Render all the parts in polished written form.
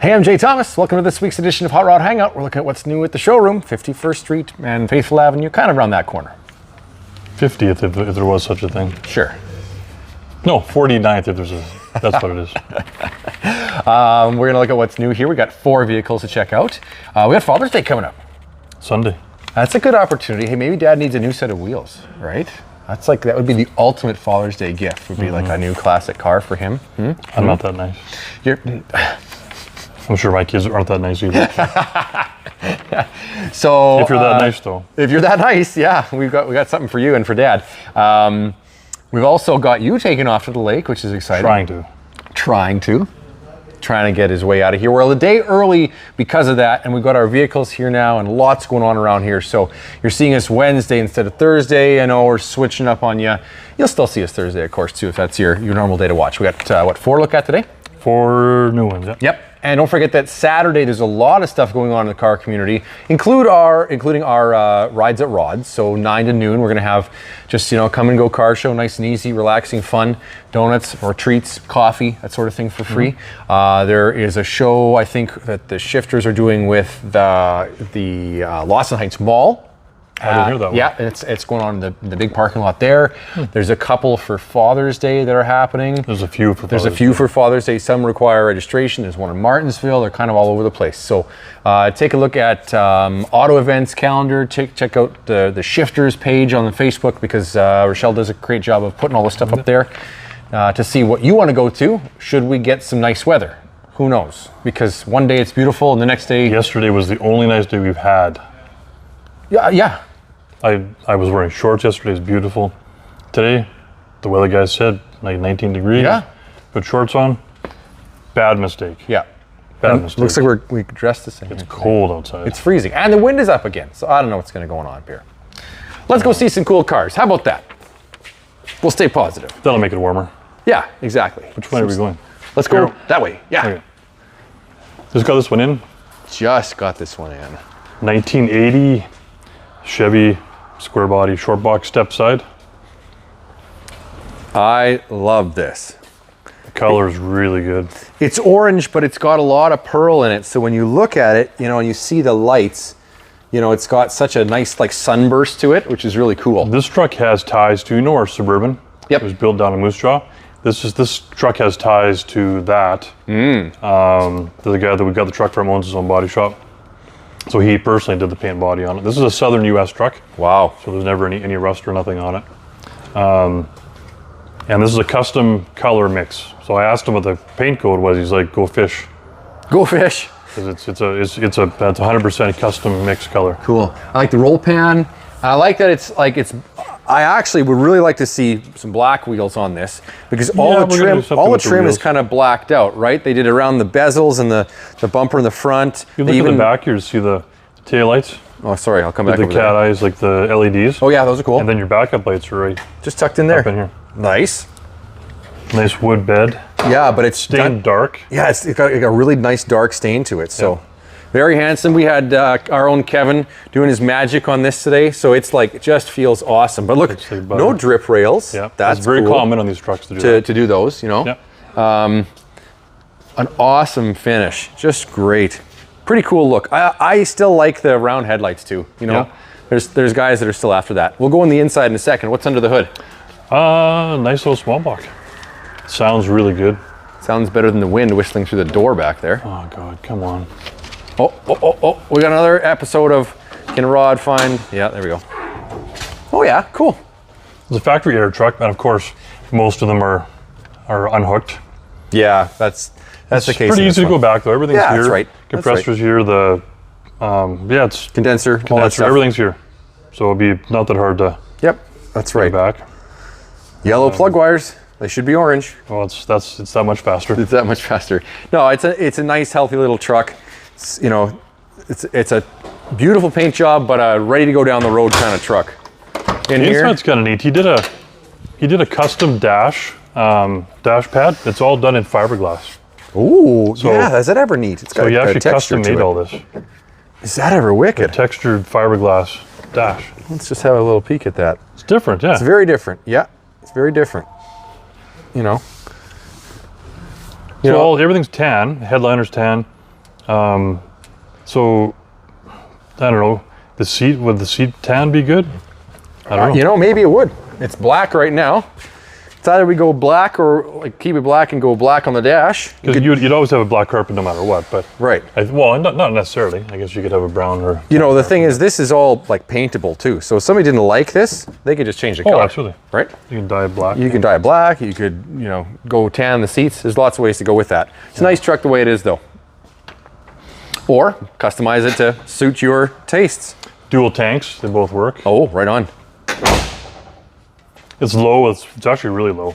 Hey, I'm Jay Thomas. Welcome to this week's edition of Hot Rod Hangout. We're looking at what's new at the showroom, 51st Street and Faithful Avenue, kind of around that corner. 50th if there was such a thing. Sure. No, 49th if there's a, that's what it is. We're going to look at what's new here. We got 4 vehicles to check out. We got Father's Day coming up. Sunday. That's a good opportunity. Hey, maybe Dad needs a new set of wheels, right? That's like, that would be the ultimate Father's Day gift, would be like a new classic car for him. I'm not that nice. I'm sure my kids aren't that nice either. So if you're that nice, though. If you're that nice, yeah, we got something for you and for Dad. We've also got you taking off to the lake, which is exciting. Trying to get his way out of here. We're a day early because of that, and we've got our vehicles here now and lots going on around here. So you're seeing us Wednesday instead of Thursday. I know we're switching up on you. You'll still see us Thursday, of course, too, if that's your normal day to watch. We got, what, 4 to look at today? 4 new ones, yeah. Yep. And don't forget that Saturday, there's a lot of stuff going on in the car community, including our rides at Rod's. So 9 to noon, we're going to have just, come and go car show, nice and easy, relaxing, fun, donuts or treats, coffee, that sort of thing for free. There is a show, I think, that the shifters are doing with the Lawson Heights Mall. I didn't hear that one. Yeah, it's going on in the big parking lot there. There's a couple for Father's Day that are happening. There's a few for Father's Day. Some require registration. There's one in Martinsville. They're kind of all over the place. So take a look at auto events calendar. Check out the shifters page on the Facebook, because Rochelle does a great job of putting all the stuff up there to see what you want to go to should we get some nice weather. Who knows? Because one day it's beautiful and the next day... Yesterday was the only nice day we've had. Yeah. I was wearing shorts yesterday. It's beautiful. Today, the weather guy said like 19 degrees. Yeah. Put shorts on. Bad mistake. Yeah. Bad mistake. Looks like we dressed the same. It's cold outside. It's freezing. And the wind is up again. So I don't know what's going to go on up here. Let's go see some cool cars. How about that? We'll stay positive. That'll make it warmer. Yeah, exactly. Which way are we going? Let's go that way. Yeah. Okay. Just got this one in. Just got this one in. 1980 Chevy square body short box step side. I love this. The color is really good. It's orange, but it's got a lot of pearl in it. So when you look at it, and you see the lights, it's got such a nice like sunburst to it, which is really cool. This truck has ties to, our Suburban. Yep. It was built down in Moose Jaw. This truck has ties to that. The guy that we got the truck from owns his own body shop. So he personally did the paint body on it. This is a Southern U.S. truck. Wow. So there's never any rust or nothing on it. And this is a custom color mix. So I asked him what the paint code was. He's like, go fish. Go fish. Because that's 100% custom mix color. Cool. I like the roll pan. I like that I actually would really like to see some black wheels on this, because all the trim is kind of blacked out, right? They did around the bezels and the bumper in the front. You look at the back here to see the tail lights. Oh, sorry, I'll come back. The cat eyes, like the LEDs. Oh yeah, those are cool. And then your backup lights are right just tucked in there. Up in here. Nice. Nice wood bed. Yeah, but it's stained dark. Yeah, it's got a really nice dark stain to it. So. Yeah. Very handsome. We had our own Kevin doing his magic on this today, so it's like, it just feels awesome. But look, no drip rails. Yeah, that's very common on these trucks to do those. Yeah. An awesome finish, just great. Pretty cool look. I still like the round headlights too. Yeah. There's guys that are still after that. We'll go on the inside in a second. What's under the hood? Nice little small block. Sounds really good. Sounds better than the wind whistling through the door back there. Oh God, come on. Oh, we got another episode of Can Rod Find... Yeah, there we go. Oh yeah, cool. It's a factory air truck, and of course, most of them are unhooked. Yeah, that's the case. It's pretty easy to go back though. Everything's here. That's right. Compressor's here. It's condenser, all that stuff. Everything's here. So it'll be not that hard to... Yep, that's right. Back. Yellow plug wires. They should be orange. Well, it's that much faster. It's that much faster. No, it's a nice, healthy little truck. It's a beautiful paint job, but a ready to go down the road kind of truck. The inside's kind of neat. He did a custom dash pad. It's all done in fiberglass. Ooh, yeah, is that ever neat? It's got he actually custom made all this. Is that ever wicked? A textured fiberglass dash. Let's just have a little peek at that. It's different, yeah. It's very different. Yeah, it's very different. Everything's tan. The headliner's tan. So, I don't know, would the seat tan be good? I don't know. You know, maybe it would. It's black right now. It's either we go black or like keep it black and go black on the dash. Because you'd always have a black carpet no matter what, but... Right. Well, not necessarily. I guess you could have a brown or... You know, the thing is, this is all like paintable too. So if somebody didn't like this, they could just change the color. Oh, absolutely. Right? You can dye it black. You can dye it black. You could, you know, go tan the seats. There's lots of ways to go with that. It's a nice truck the way it is though. Or customize it to suit your tastes. Dual tanks, they both work. Oh, right on. It's low, it's actually really low.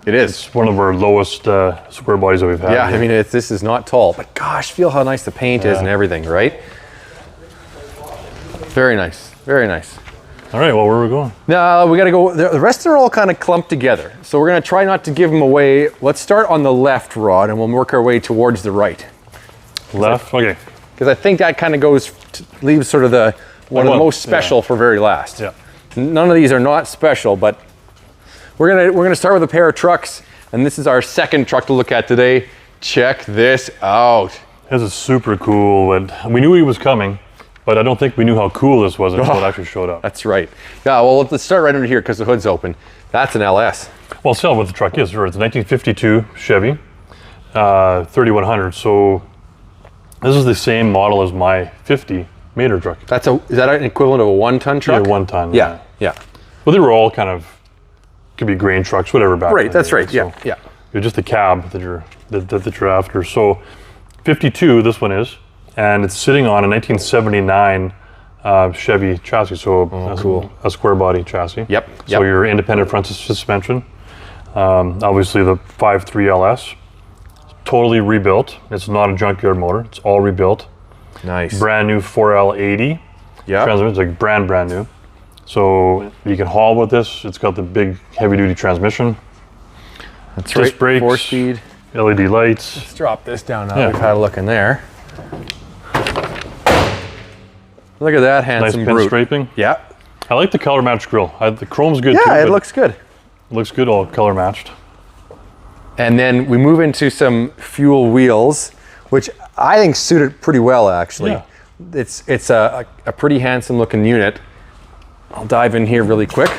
It is. It's one of our lowest square bodies that we've had. Yeah, here. I mean, this is not tall, but gosh, feel how nice the paint is and everything, right? Very nice, very nice. All right, well, where are we going? Now, we gotta go, the rest are all kind of clumped together. So we're gonna try not to give them away. Let's start on the left, Rod, and we'll work our way towards the right. Left, okay. Because I think that kind of leaves sort of one of the most special for very last. Yeah. None of these are not special, but we're gonna start with a pair of trucks, and this is our second truck to look at today. Check this out. This is super cool, and we knew he was coming, but I don't think we knew how cool this was until it actually showed up. That's right. Yeah, well, let's start right under here because the hood's open. That's an LS. Well, tell what the truck is. It's a 1952 Chevy 3100. So this is the same model as my 50 Mater truck. Is that an equivalent of a 1-ton truck? Yeah, 1 ton. Yeah, yeah. Well, they were all kind of, could be grain trucks, whatever back Right, then. that's right, So yeah, yeah. It's just the cab that you're after. So 52, this one is, and it's sitting on a 1979 Chevy chassis, so cool. A square body chassis. Yep. So your independent front suspension, obviously the 5.3 LS, totally rebuilt. It's not a junkyard motor. It's all rebuilt. Nice. Brand new 4L80. Yeah. Transmission. It's like brand new. So you can haul with this. It's got the big heavy duty transmission. That's Disc right. brakes, 4-speed. LED lights. Let's drop this down now. Yeah. We've had a look in there. Look at that Nice handsome pin brute. striping. Yeah. I like the color matched grille. The chrome's good too. Yeah, it but looks good. It looks good all color matched. And then we move into some fuel wheels, which I think suit it pretty well, actually. Yeah. It's a pretty handsome looking unit. I'll dive in here really quick.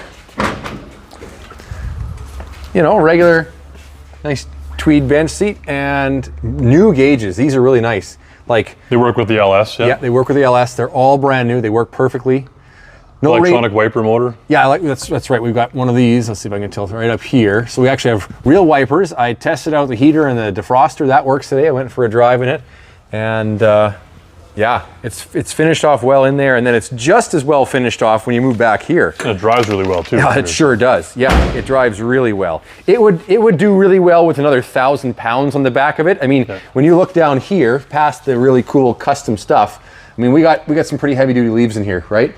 You know, regular, nice tweed bench seat and new gauges. These are really nice. Like They work with the LS, yeah? yeah, they work with the LS. They're all brand new. They work perfectly. No Electronic wiper motor. Yeah, that's right. We've got one of these. Let's see if I can tilt it right up here. So we actually have real wipers. I tested out the heater and the defroster. That works today. I went for a drive in it, and yeah, it's finished off well in there. And then it's just as well finished off when you move back here. And it drives really well too. Yeah, it sure does. Yeah, it drives really well. It would do really well with another 1,000 pounds on the back of it. I mean, when you look down here past the really cool custom stuff, I mean, we got some pretty heavy duty leaves in here, right?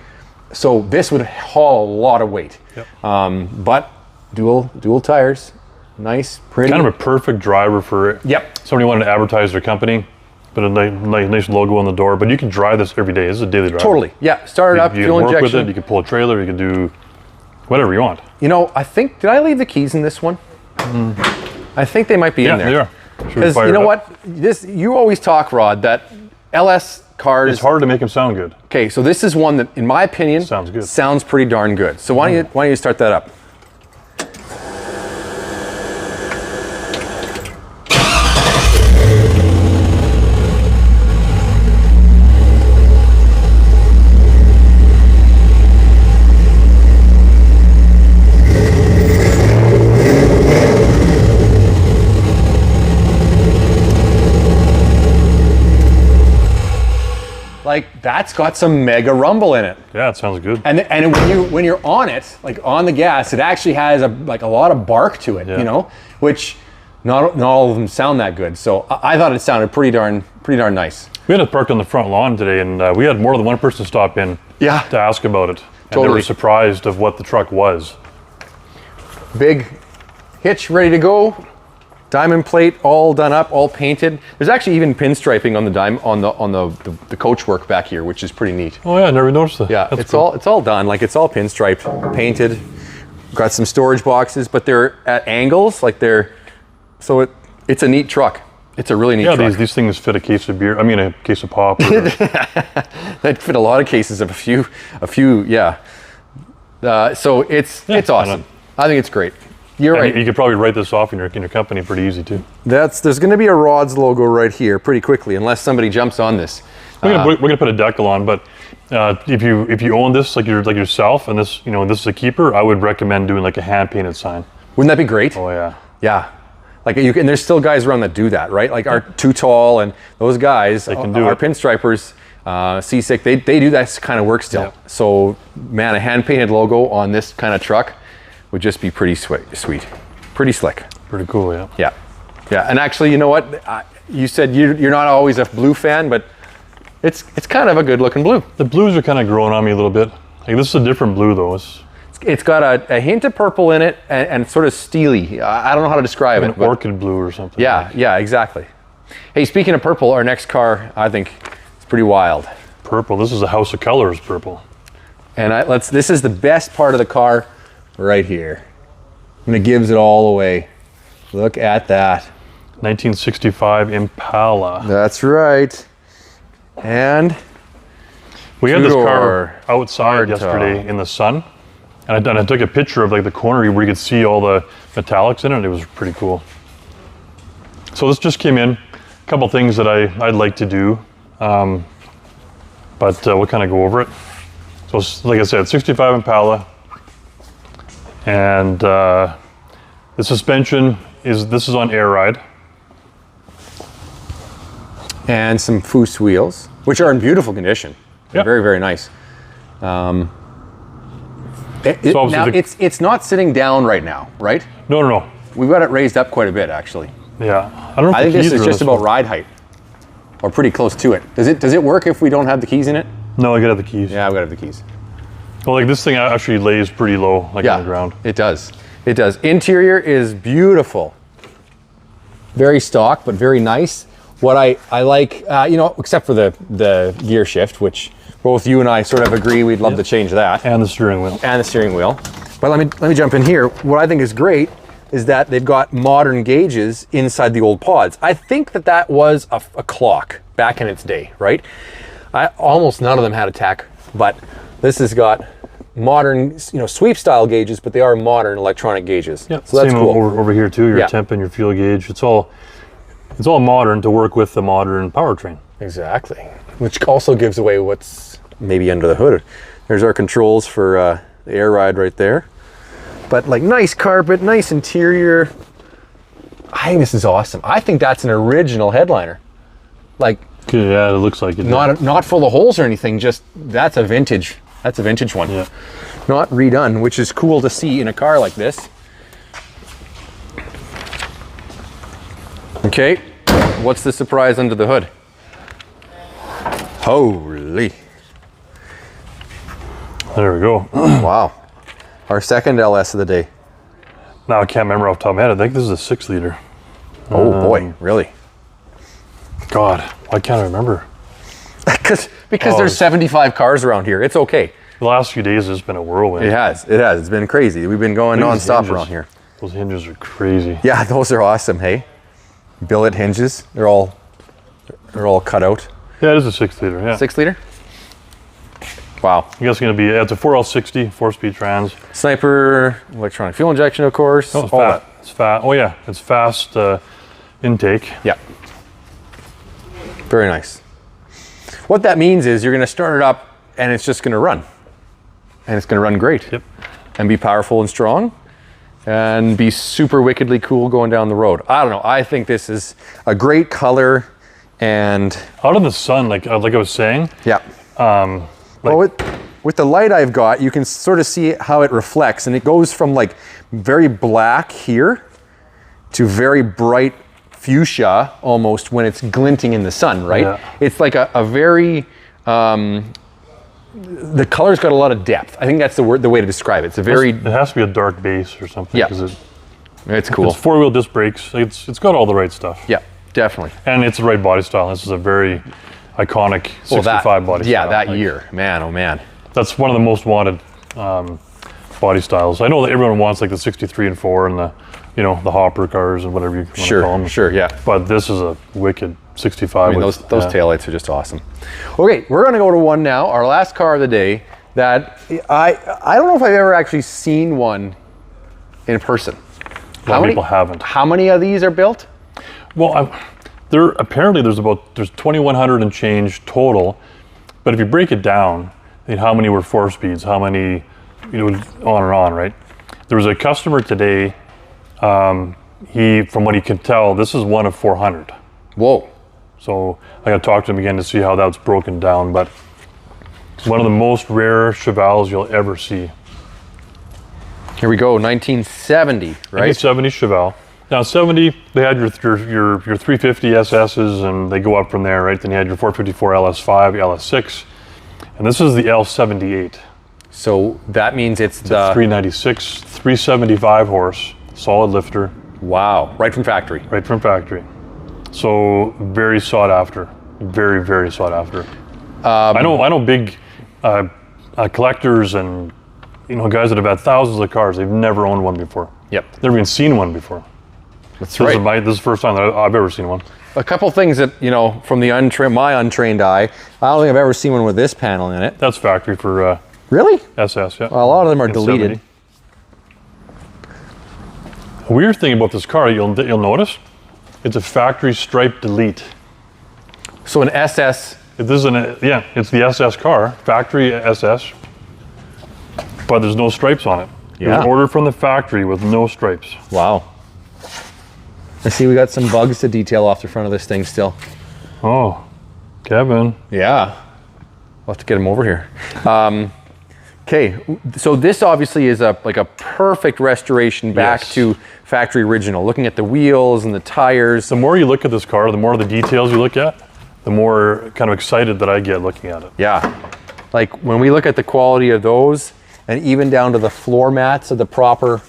So this would haul a lot of weight. Yep. But dual tires, nice, pretty. Kind of a perfect driver for somebody wanted to advertise their company, put a nice logo on the door. But you can drive this every day. This is a daily driver. Totally. Yeah. Start it up, you fuel can work injection. with it. You can pull a trailer. You can do whatever you want. You know, I think, did I leave the keys in this one? I think they might be in there. Yeah, they are. Because you know what? You always talk, Rod, that LS cars. It's hard to make them sound good. Okay, so this is one that, in my opinion, Sounds good. Sounds pretty darn good. So why don't you start that up? Like, that's got some mega rumble in it. Yeah, it sounds good. And when you're on it, like on the gas, it actually has a lot of bark to it, you know, which not all of them sound that good. So I thought it sounded pretty darn nice. We had it parked on the front lawn today, and we had more than one person stop in to ask about it. And they were surprised of what the truck was. Big hitch ready to go. Diamond plate all done up, all painted. There's actually even pinstriping on the coach work back here, which is pretty neat. Oh yeah, I never noticed that. Yeah, it's all done. Like, it's all pinstriped, painted. Got some storage boxes, but they're at angles, like it's a neat truck. It's a really neat truck. Yeah, these things fit a case of beer. I mean, a case of pop. They'd fit a lot of cases of a few. Yeah. So it's awesome. I think it's great. You're right. You could probably write this off in your company pretty easy too. There's going to be a Rod's logo right here pretty quickly, unless somebody jumps on this. We're gonna put a decal on, but if you own this like yourself, and this this is a keeper, I would recommend doing like a hand painted sign. Wouldn't that be great? Oh yeah. Yeah. Like and there's still guys around that do that, right? Like our Too Tall and those guys, they can do our it. Pinstripers, Seasick, they do that kind of work still. Yeah. So man, a hand painted logo on this kind of truck would just be pretty sweet, pretty slick. Pretty cool, yeah. Yeah, yeah. And actually, you know what? You said you're not always a blue fan, but it's kind of a good looking blue. The blues are kind of growing on me a little bit. Like this is a different blue though. It's got a hint of purple in it and sort of steely. I don't know how to describe it. An orchid blue or something. Yeah, yeah, exactly. Hey, speaking of purple, our next car, I think, is pretty wild. Purple. This is a house of colors. Purple. And this is the best part of the car, right here, and it gives it all away. Look at that. 1965 Impala. That's right. And we had this car outside yesterday in the sun, and I took a picture of like the corner where you could see all the metallics in it. It was pretty cool. So this just came in. A couple things that I'd like to do, but we'll kind of go over it. So like I said, 65 Impala, and the suspension this is on air ride. And some Foose wheels, which are in beautiful condition. They're Yep. very, very nice. Now it's not sitting down right now, right? No. We've got it raised up quite a bit, actually. Yeah, I don't know. I think this is just about ride height, or pretty close to it. Does it work if we don't have the keys in it? No, I gotta have the keys. Yeah, I've got to have the keys. Well, like this thing actually lays pretty low, like on the ground. It does. It does. Interior is beautiful. Very stock, but very nice. What I like, except for the gear shift, which both you and I sort of agree we'd love to change that. And the steering wheel. And the steering wheel. But let me jump in here. What I think is great is that they've got modern gauges inside the old pods. I think that was a clock back in its day, right? Almost none of them had a tach, but this has got modern, sweep style gauges, but they are modern electronic gauges. Yeah, so that's same cool. over here too. Your temp and your fuel gauge. It's all modern to work with the modern powertrain. Exactly, which also gives away what's maybe under the hood. There's our controls for the air ride right there. But like nice carpet, nice interior. I think this is awesome. I think that's an original headliner. Like, yeah, it looks like it. Not full of holes or anything. Just that's a vintage one. Yeah. Not redone, which is cool to see in a car like this. Okay, what's the surprise under the hood? Holy. There we go. Wow. Our second LS of the day. Now I can't remember off the top of my head. I think this is a 6-liter. Oh boy, really? God, why can't I remember? because there's 75 cars around here. It's okay. The last few days has been a whirlwind. It has. It's been crazy. We've been going non-stop around here. Those hinges are crazy. Yeah, those are awesome, hey? Billet hinges. They're all cut out. Yeah, it is a 6-liter, yeah. 6-liter? Wow. I guess it's going to be, it's a 4L60, 4-speed trans. Sniper, electronic fuel injection, of course. Oh, it's fast. It's fast. Oh yeah, it's fast intake. Yeah. Very nice. What that means is you're going to start it up and it's just going to run. And it's going to run great. Yep. And be powerful and strong. And be super wickedly cool going down the road. I don't know. I think this is a great color and... Out of the sun, like I was saying. Yeah. Well, with the light I've got, you can sort of see how it reflects, and it goes from like very black here to very bright fuchsia almost when it's glinting in the sun, right? Yeah. It's like a very, the color's got a lot of depth. I think that's the way to describe it. It's a very... It has to be a dark base or something. Yeah. It's cool. It's 4-wheel disc brakes. It's got all the right stuff. Yeah, definitely. And it's the right body style. This is a very iconic 65 body style. Yeah, that year. Man, oh man. That's one of the most wanted body styles. I know that everyone wants like the 63 and 4 and the you know, the hopper cars and whatever you want to call them. Sure, yeah. But this is a wicked 65. I mean, those taillights are just awesome. Okay, we're gonna go to one now, our last car of the day, that I don't know if I've ever actually seen one in person. A lot of people haven't. How many of these are built? Well, apparently there's 2,100 and change total, but if you break it down, I mean, how many were 4-speeds, how many, you know, on and on, right? There was a customer today, from what he could tell, this is one of 400. Whoa. So I got to talk to him again to see how that's broken down, but it's one of the most rare Chevelles you'll ever see. Here we go, 1970, right? 1970 Chevelle. Now 70, they had your 350 SSs and they go up from there, right? Then you had your 454 LS5, LS6, and this is the L78. So that means it's the 396, 375 horse, solid lifter. Wow, right from factory. Right from factory. So very sought after, very, very sought after. I know big collectors and, you know, guys that have had thousands of cars, they've never owned one before. Yep. Never even seen one before. That's right. This is the first time that I've ever seen one. A couple things that, you know, from the my untrained eye, I don't think I've ever seen one with this panel in it. That's factory for really? SS, yeah. Well, a lot of them are deleted. 70. A weird thing about this car, you'll notice, it's a factory stripe delete. So an SS. This is it's the SS car, factory SS, but there's no stripes on it. It was ordered from the factory with no stripes. Wow. I see we got some bugs to detail off the front of this thing still. Oh, Kevin. Yeah. We'll have to get him over here. Okay, so this obviously is like a perfect restoration back to factory original. Looking at the wheels and the tires. The more you look at this car, the more the details you look at, the more kind of excited that I get looking at it. Yeah, like when we look at the quality of those, and even down to the floor mats of the proper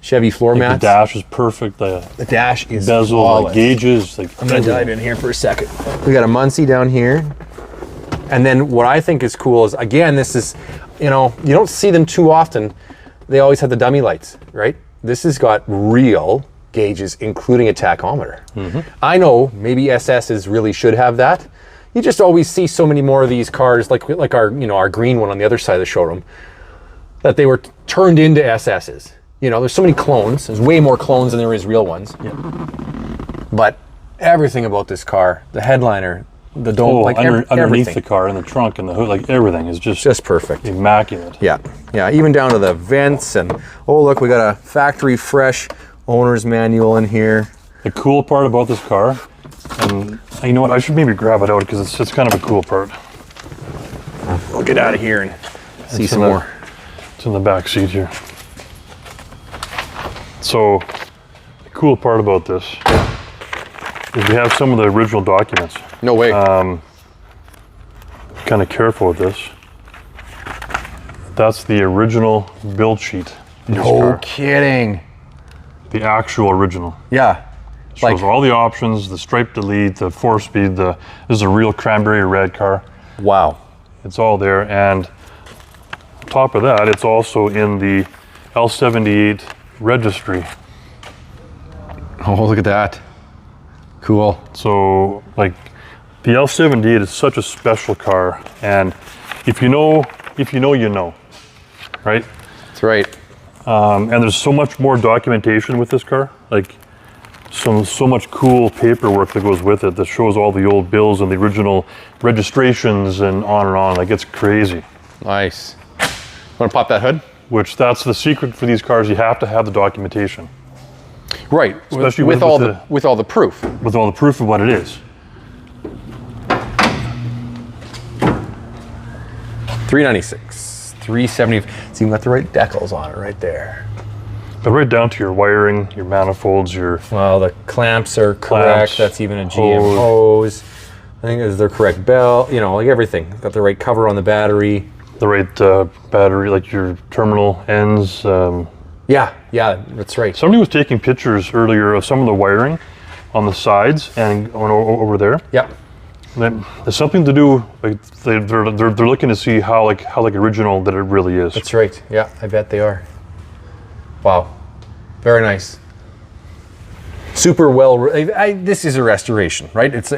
Chevy floor mats. The dash is perfect. The dash is bezel, flawless. the gauges. I'm gonna dive in here for a second. We got a Muncie down here. And then what I think is cool is, again, this is, you know, you don't see them too often. They always have the dummy lights, right? This has got real gauges, including a tachometer. Mm-hmm. I know maybe SSs really should have that. You just always see so many more of these cars, like our, you know, our green one on the other side of the showroom, that they were turned into SSs. You know, there's so many clones. There's way more clones than there is real ones. Yeah. But everything about this car, the headliner, the dome, underneath everything. the car and the trunk and the hood, like everything is just perfect, immaculate. Yeah, even down to the vents. And oh look, we got a factory fresh owner's manual in here. The cool part about this car, and you know what, I should maybe grab it out because it's kind of a cool part. We'll get out of here and see some more. It's in the back seat here. So the cool part about this is we have some of the original documents. No way. Kind of careful with this. That's the original build sheet. No kidding. The actual original. Yeah. Shows all the options, the stripe delete, the 4-speed, this is a real cranberry red car. Wow. It's all there, and on top of that, it's also in the L78 registry. Oh, look at that. Cool. So, like, the L78 is such a special car, and if you know, you know, right? That's right. And there's so much more documentation with this car, like so much cool paperwork that goes with it that shows all the old bills and the original registrations and on, like it's crazy. Nice. Want to pop that hood? Which that's the secret for these cars, you have to have the documentation. Right, especially with all the proof. With all the proof of what it is. 396, 370. So you got the right decals on it right there. But right down to your wiring, your manifolds, well, the clamps are correct. That's even a GM hose. I think it's their correct belt. You know, like everything. Got the right cover on the battery. The right battery, like your terminal ends. Yeah, that's right. Somebody was taking pictures earlier of some of the wiring on the sides and going over there. Yep. There's something to do. Like they're looking to see how original that it really is. That's right. Yeah, I bet they are. Wow, very nice. super well. This is a restoration, right? It's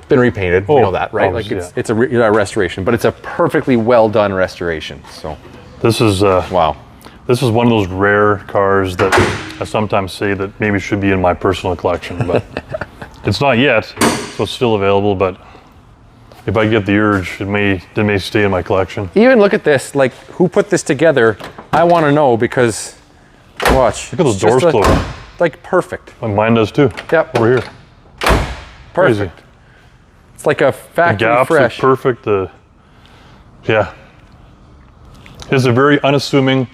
been repainted. We know that, right? Like it's a restoration, but it's a perfectly well done restoration. So this is wow. This is one of those rare cars that I sometimes say that maybe should be in my personal collection, but it's not yet, so it's still available. But if I get the urge, it may stay in my collection. Even look at this. Like, who put this together? I want to know, because watch. Look at those doors closed. Like perfect. Mine does too. Yep. Over here. Perfect. Crazy. It's like a factory the gaps fresh. Are perfect. Yeah. It's a very unassuming,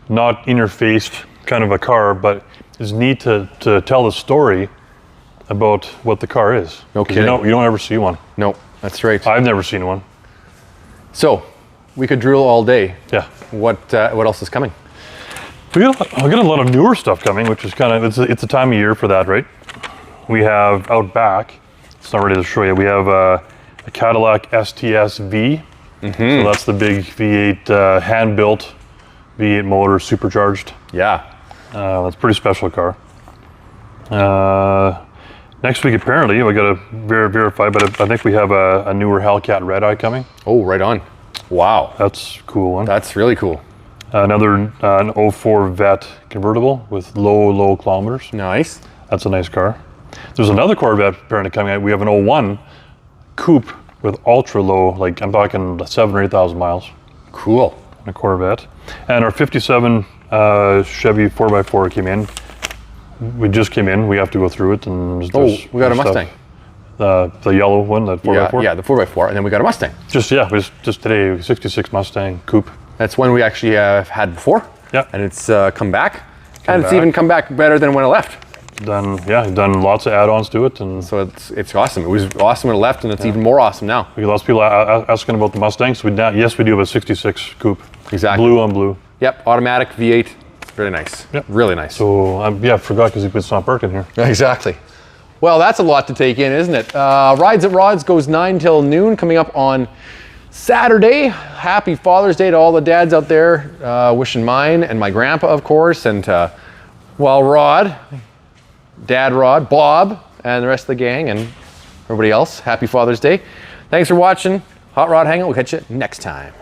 not in your face kind of a car, but it's neat to tell the story about what the car is. No kidding. You don't ever see one. No, that's right. I've never seen one. So we could drill all day. Yeah. What else is coming? We got a lot of newer stuff coming, which is kind of, it's a time of year for that, right? We have out back, it's not ready to show you, we have a Cadillac STS V. So that's the big V8 hand-built V8 motor, supercharged. Yeah. That's a pretty special car. Next week, apparently, we got to verify, but I think we have a newer Hellcat Red Eye coming. Oh, right on. Wow. That's a cool one. That's really cool. Another an 04 Vet convertible with low kilometers. Nice. That's a nice car. There's another Corvette apparently coming out. We have an 01 coupe with ultra low, like I'm talking 7,000 or 8,000 miles. Cool. A Corvette. And our 57 Chevy 4x4 came in. We just came in. We have to go through it. And we got a Mustang. The yellow one, that 4x4? Yeah, the 4x4. And then we got a Mustang. Just today, 66 Mustang coupe. That's one we actually had before. Yeah. And it's come back. It's even come back better than when it left. Done lots of add-ons to it. And so it's awesome. It was awesome when it left, and it's even more awesome now. We get lots of people asking about the Mustangs. Yes, we do have a 66 coupe. Exactly. Blue on blue. Yep, automatic V8. Really nice. Yep. Really nice. So, I forgot because it's not parked in here. Exactly. Well, that's a lot to take in, isn't it? Rides at Rod's goes 9 till noon, coming up on Saturday. Happy Father's Day to all the dads out there, wishing mine and my grandpa, of course, and Rod, Dad Rod, Bob, and the rest of the gang, and everybody else. Happy Father's Day. Thanks for watching Hot Rod Hangout. We'll catch you next time.